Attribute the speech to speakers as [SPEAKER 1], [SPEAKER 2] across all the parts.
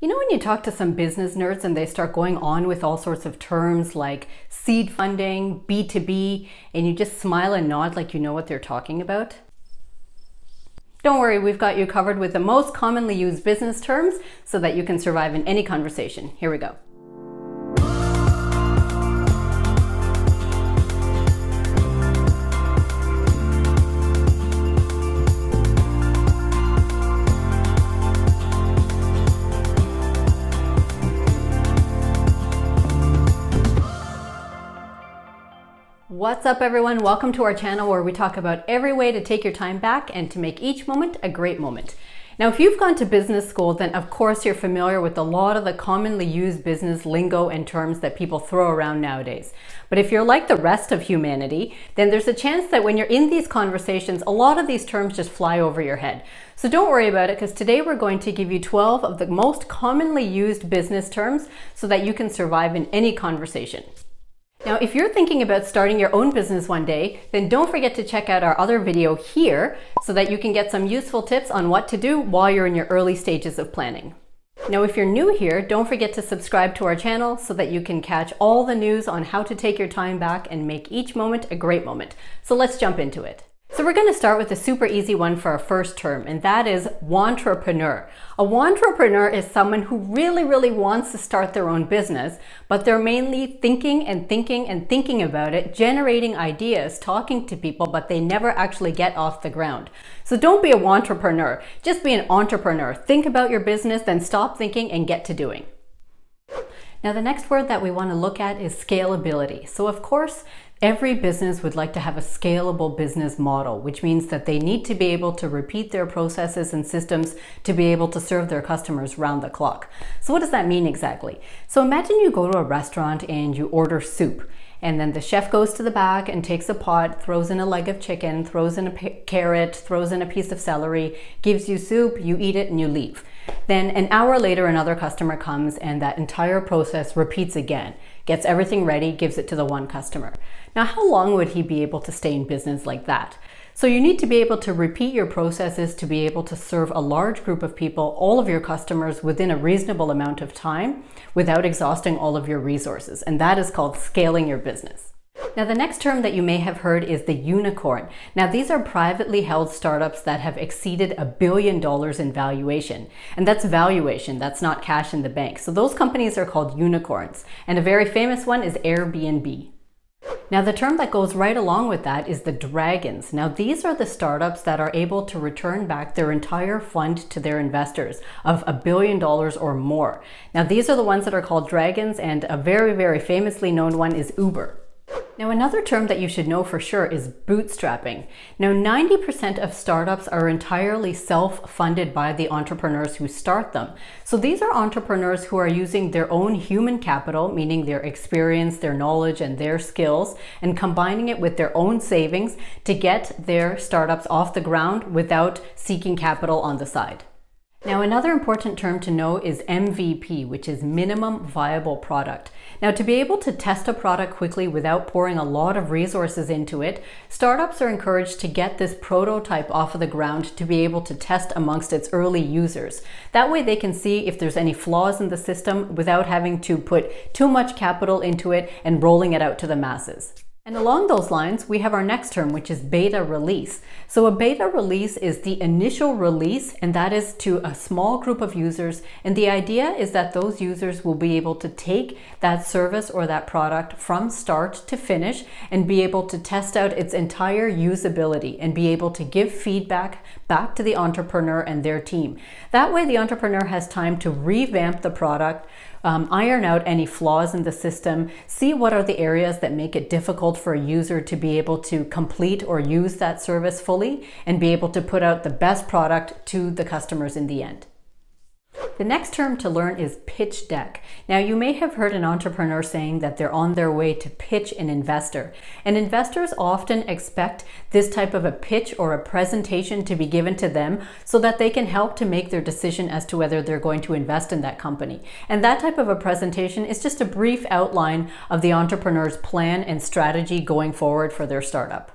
[SPEAKER 1] You know, when you talk to some business nerds and they start going on with all sorts of terms like seed funding, B2B, and you just smile and nod like you know what they're talking about? Don't worry, we've got you covered with the most commonly used business terms so that you can survive in any conversation. Here we go. What's up everyone? Welcome to our channel where we talk about every way to take your time back and to make each moment a great moment. Now, if you've gone to business school, then of course you're familiar with a lot of the commonly used business lingo and terms that people throw around nowadays. But if you're like the rest of humanity, then there's a chance that when you're in these conversations, a lot of these terms just fly over your head. So don't worry about it, because today we're going to give you 12 of the most commonly used business terms so that you can survive in any conversation. Now, if you're thinking about starting your own business one day, then don't forget to check out our other video here so that you can get some useful tips on what to do while you're in your early stages of planning. Now, if you're new here, don't forget to subscribe to our channel so that you can catch all the news on how to take your time back and make each moment a great moment. So let's jump into it. So we're going to start with a super easy one for our first term, and that is Wantrepreneur. A Wantrepreneur is someone who really wants to start their own business, but they're mainly thinking about it, generating ideas, talking to people, but they never actually get off the ground. So don't be a Wantrepreneur, just be an entrepreneur. Think about your business, then stop thinking and get to doing. Now, the next word that we want to look at is scalability. So of course, every business would like to have a scalable business model, which means that they need to be able to repeat their processes and systems to be able to serve their customers round the clock. So what does that mean exactly? So imagine you go to a restaurant and you order soup, and then the chef goes to the back and takes a pot, throws in a leg of chicken, throws in a carrot, throws in a piece of celery, gives you soup, you eat it and you leave. Then an hour later, another customer comes and that entire process repeats again, gets everything ready, gives it to the one customer. Now, how long would he be able to stay in business like that? So you need to be able to repeat your processes to be able to serve a large group of people, all of your customers, within a reasonable amount of time without exhausting all of your resources. And that is called scaling your business. Now, the next term that you may have heard is the unicorn. Now, these are privately held startups that have exceeded $1 billion in valuation. And that's valuation, that's not cash in the bank. So those companies are called unicorns. And a very famous one is Airbnb. Now, the term that goes right along with that is the dragons. Now, these are the startups that are able to return back their entire fund to their investors of $1 billion or more. Now, these are the ones that are called dragons, and a very famously known one is Uber. Now, another term that you should know for sure is bootstrapping. Now, 90% of startups are entirely self-funded by the entrepreneurs who start them. So these are entrepreneurs who are using their own human capital, meaning their experience, their knowledge, and their skills, and combining it with their own savings to get their startups off the ground without seeking capital on the side. Now, another important term to know is MVP, which is minimum viable product. Now, to be able to test a product quickly without pouring a lot of resources into it, startups are encouraged to get this prototype off of the ground to be able to test amongst its early users. That way they can see if there's any flaws in the system without having to put too much capital into it and rolling it out to the masses. And along those lines, we have our next term, which is beta release. So a beta release is the initial release, and that is to a small group of users. And the idea is that those users will be able to take that service or that product from start to finish and be able to test out its entire usability and be able to give feedback back to the entrepreneur and their team. That way, the entrepreneur has time to revamp the product, iron out any flaws in the system, see what are the areas that make it difficult for a user to be able to complete or use that service fully, and be able to put out the best product to the customers in the end. The next term to learn is pitch deck. Now, you may have heard an entrepreneur saying that they're on their way to pitch an investor. And investors often expect this type of a pitch or a presentation to be given to them so that they can help to make their decision as to whether they're going to invest in that company. And that type of a presentation is just a brief outline of the entrepreneur's plan and strategy going forward for their startup.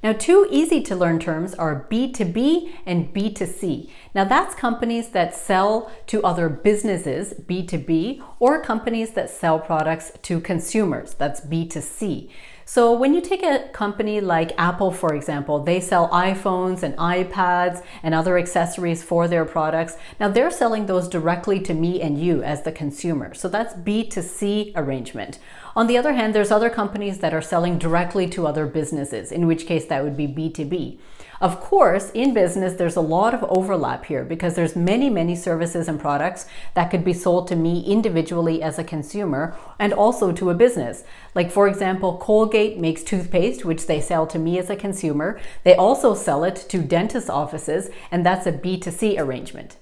[SPEAKER 1] Now, two easy to learn terms are B2B and B2C. Now, that's companies that sell to other businesses, B2B, or companies that sell products to consumers, that's B2C. So when you take a company like Apple, for example, they sell iPhones and iPads and other accessories for their products. Now they're selling those directly to me and you as the consumer. So that's B2C arrangement. On the other hand, there's other companies that are selling directly to other businesses, in which case that would be B2B. Of course, in business, there's a lot of overlap here because there's many services and products that could be sold to me individually as a consumer and also to a business. Like, for example, Colgate makes toothpaste, which they sell to me as a consumer. They also sell it to dentist offices, and that's a B2C arrangement.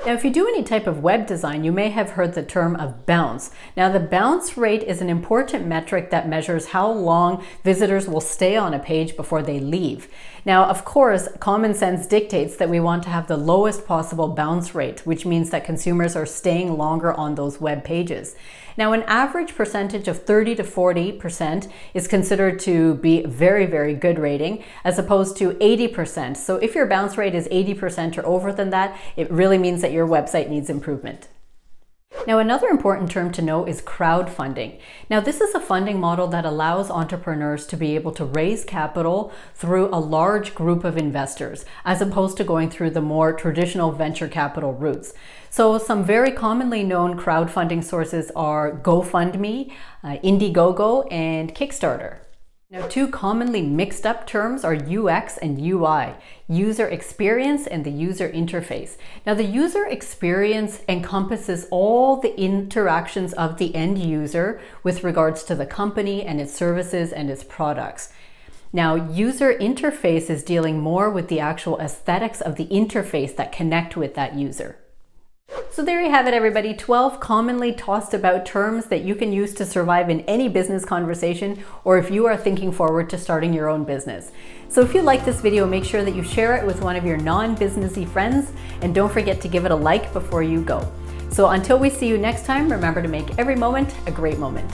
[SPEAKER 1] Now, if you do any type of web design, you may have heard the term of bounce. Now, the bounce rate is an important metric that measures how long visitors will stay on a page before they leave. Now, of course, common sense dictates that we want to have the lowest possible bounce rate, which means that consumers are staying longer on those web pages. Now, an average percentage of 30 to 40% is considered to be a very good rating, as opposed to 80%. So if your bounce rate is 80% or over than that, it really means that your website needs improvement. Now, another important term to know is crowdfunding. Now, this is a funding model that allows entrepreneurs to be able to raise capital through a large group of investors, as opposed to going through the more traditional venture capital routes. So some very commonly known crowdfunding sources are GoFundMe, Indiegogo, and Kickstarter. Now, two commonly mixed up terms are UX and UI, user experience and the user interface. Now, the user experience encompasses all the interactions of the end user with regards to the company and its services and its products. Now, user interface is dealing more with the actual aesthetics of the interface that connect with that user. So there you have it, everybody. 12 commonly tossed about terms that you can use to survive in any business conversation, or if you are thinking forward to starting your own business. So if you like this video, make sure that you share it with one of your non-businessy friends, and don't forget to give it a like before you go. So until we see you next time, remember to make every moment a great moment.